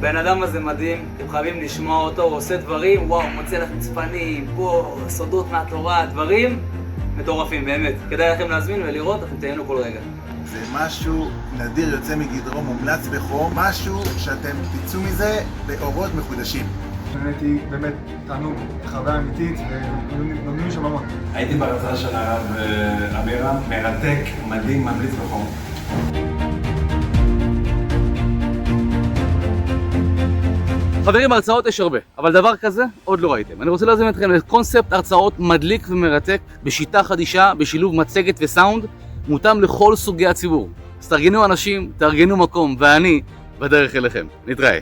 הבן אדם הזה מדהים, אתם חייבים לשמוע אותו, הוא עושה דברים, וואו, מוצא לכם צפנים, פה, סודות מהתורה, דברים מטורפים, באמת. כדאי לכם להזמין ולראות, אתם תהנו כל רגע. זה משהו נדיר, יוצא מגדרו, מומלץ בחום, משהו שאתם תצאו מזה באורות מחודשים. באמת תענוג, חוויה אמיתית, ונותנים לי שם המון. הייתי בהרצאה של הרב אבירם, מרתק, מדהים, ממליץ בחום. חברים, הרצאות יש הרבה, אבל דבר כזה עוד לא ראיתם. אני רוצה להזמין אתכם לקונספט הרצאות מדליק ומרתק, בשיטה חדישה, בשילוב מצגת וסאונד, מותאם לכל סוגי הציבור. אז תארגנו אנשים, תארגנו מקום, ואני בדרך אליכם. נתראה.